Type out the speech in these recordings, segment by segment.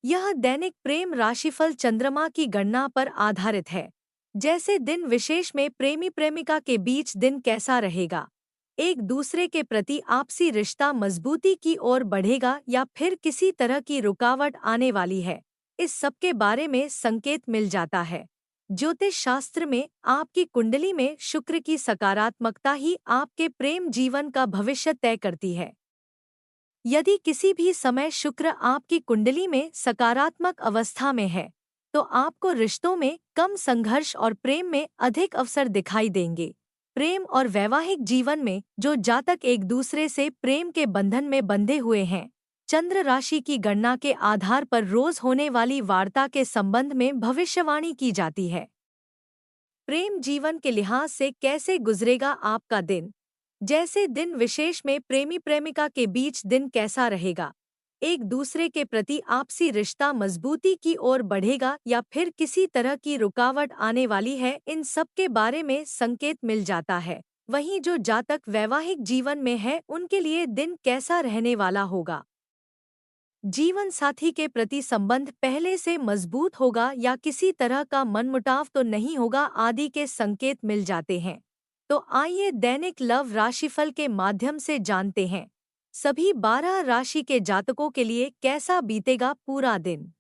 यह दैनिक प्रेम राशिफल चंद्रमा की गणना पर आधारित है। जैसे दिन विशेष में प्रेमी प्रेमिका के बीच दिन कैसा रहेगा, एक दूसरे के प्रति आपसी रिश्ता मजबूती की ओर बढ़ेगा या फिर किसी तरह की रुकावट आने वाली है, इस सब के बारे में संकेत मिल जाता है। ज्योतिष शास्त्र में आपकी कुंडली में शुक्र की सकारात्मकता ही आपके प्रेम जीवन का भविष्य तय करती है। यदि किसी भी समय शुक्र आपकी कुंडली में सकारात्मक अवस्था में है, तो आपको रिश्तों में कम संघर्ष और प्रेम में अधिक अवसर दिखाई देंगे। प्रेम और वैवाहिक जीवन में जो जातक एक दूसरे से प्रेम के बंधन में बंधे हुए हैं, चंद्र राशि की गणना के आधार पर रोज होने वाली वार्ता के संबंध में भविष्यवाणी की जाती है। प्रेम जीवन के लिहाज से कैसे गुजरेगा आपका दिन? जैसे दिन विशेष में प्रेमी प्रेमिका के बीच दिन कैसा रहेगा, एक दूसरे के प्रति आपसी रिश्ता मजबूती की ओर बढ़ेगा या फिर किसी तरह की रुकावट आने वाली है, इन सब के बारे में संकेत मिल जाता है। वहीं जो जातक वैवाहिक जीवन में है उनके लिए दिन कैसा रहने वाला होगा, जीवन साथी के प्रति संबंध पहले से मजबूत होगा या किसी तरह का मनमुटाव तो नहीं होगा आदि के संकेत मिल जाते हैं। तो आइए दैनिक लव राशिफल के माध्यम से जानते हैं सभी 12 राशि के जातकों के लिए कैसा बीतेगा पूरा दिन।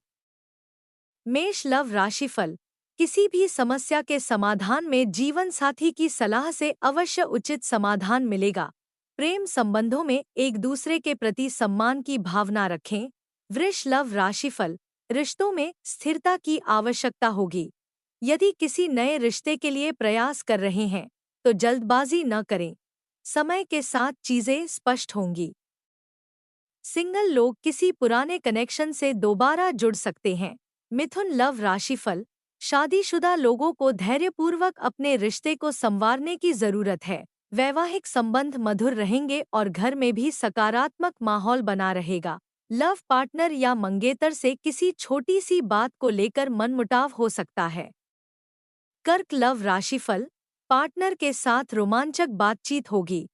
मेष लव राशिफल। किसी भी समस्या के समाधान में जीवन साथी की सलाह से अवश्य उचित समाधान मिलेगा। प्रेम संबंधों में एक दूसरे के प्रति सम्मान की भावना रखें। वृष लव राशिफल। रिश्तों में स्थिरता की आवश्यकता होगी। यदि किसी नए रिश्ते के लिए प्रयास कर रहे हैं तो जल्दबाजी न करें, समय के साथ चीजें स्पष्ट होंगी। सिंगल लोग किसी पुराने कनेक्शन से दोबारा जुड़ सकते हैं। मिथुन लव राशिफल। शादीशुदा लोगों को धैर्यपूर्वक अपने रिश्ते को संवारने की जरूरत है। वैवाहिक संबंध मधुर रहेंगे और घर में भी सकारात्मक माहौल बना रहेगा। लव पार्टनर या मंगेतर से किसी छोटी सी बात को लेकर मनमुटाव हो सकता है। कर्क लव राशिफल। पार्टनर के साथ रोमांचक बातचीत होगी।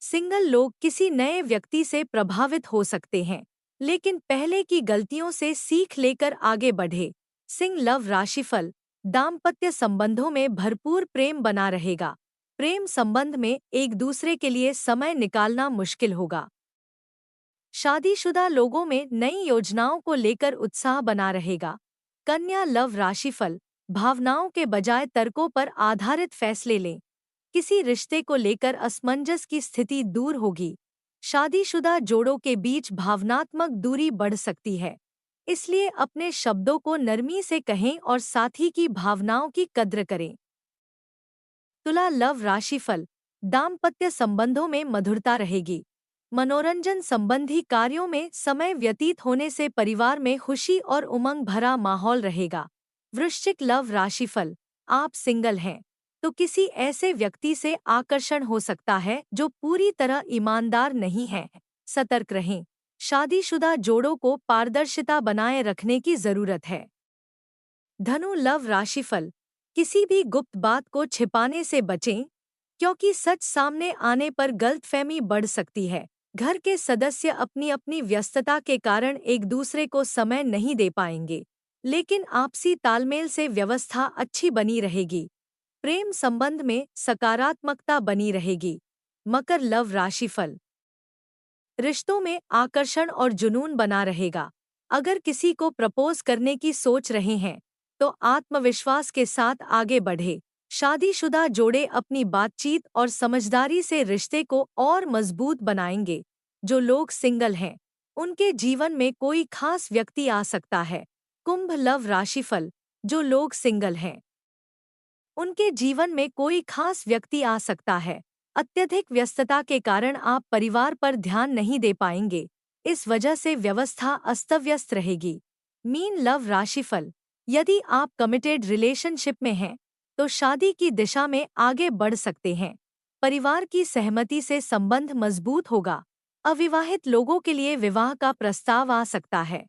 सिंगल लोग किसी नए व्यक्ति से प्रभावित हो सकते हैं, लेकिन पहले की गलतियों से सीख लेकर आगे बढ़े। सिंह लव राशिफल। दाम्पत्य संबंधों में भरपूर प्रेम बना रहेगा। प्रेम संबंध में एक दूसरे के लिए समय निकालना मुश्किल होगा। शादीशुदा लोगों में नई योजनाओं को लेकर उत्साह बना रहेगा। कन्या लव राशिफल। भावनाओं के बजाय तर्कों पर आधारित फैसले लें। किसी रिश्ते को लेकर असमंजस की स्थिति दूर होगी। शादीशुदा जोड़ों के बीच भावनात्मक दूरी बढ़ सकती है, इसलिए अपने शब्दों को नरमी से कहें और साथी की भावनाओं की कद्र करें। तुला लव राशिफल। दाम्पत्य संबंधों में मधुरता रहेगी। मनोरंजन संबंधी कार्यों में समय व्यतीत होने से परिवार में खुशी और उमंग भरा माहौल रहेगा। वृश्चिक लव राशिफल। आप सिंगल हैं तो किसी ऐसे व्यक्ति से आकर्षण हो सकता है जो पूरी तरह ईमानदार नहीं है। सतर्क रहें। शादीशुदा जोड़ों को पारदर्शिता बनाए रखने की जरूरत है। धनु लव राशिफल। किसी भी गुप्त बात को छिपाने से बचें, क्योंकि सच सामने आने पर गलतफहमी बढ़ सकती है। घर के सदस्य अपनी अपनी व्यस्तता के कारण एक दूसरे को समय नहीं दे पाएंगे, लेकिन आपसी तालमेल से व्यवस्था अच्छी बनी रहेगी। प्रेम संबंध में सकारात्मकता बनी रहेगी। मकर लव राशिफल। रिश्तों में आकर्षण और जुनून बना रहेगा। अगर किसी को प्रपोज करने की सोच रहे हैं तो आत्मविश्वास के साथ आगे बढ़े। शादीशुदा जोड़े अपनी बातचीत और समझदारी से रिश्ते को और मजबूत बनाएंगे। जो लोग सिंगल हैं उनके जीवन में कोई खास व्यक्ति आ सकता है। कुंभ लव राशिफल। जो लोग सिंगल हैं उनके जीवन में कोई खास व्यक्ति आ सकता है। अत्यधिक व्यस्तता के कारण आप परिवार पर ध्यान नहीं दे पाएंगे, इस वजह से व्यवस्था अस्तव्यस्त रहेगी। मीन लव राशिफल। यदि आप कमिटेड रिलेशनशिप में हैं तो शादी की दिशा में आगे बढ़ सकते हैं। परिवार की सहमति से संबंध मजबूत होगा। अविवाहित लोगों के लिए विवाह का प्रस्ताव आ सकता है।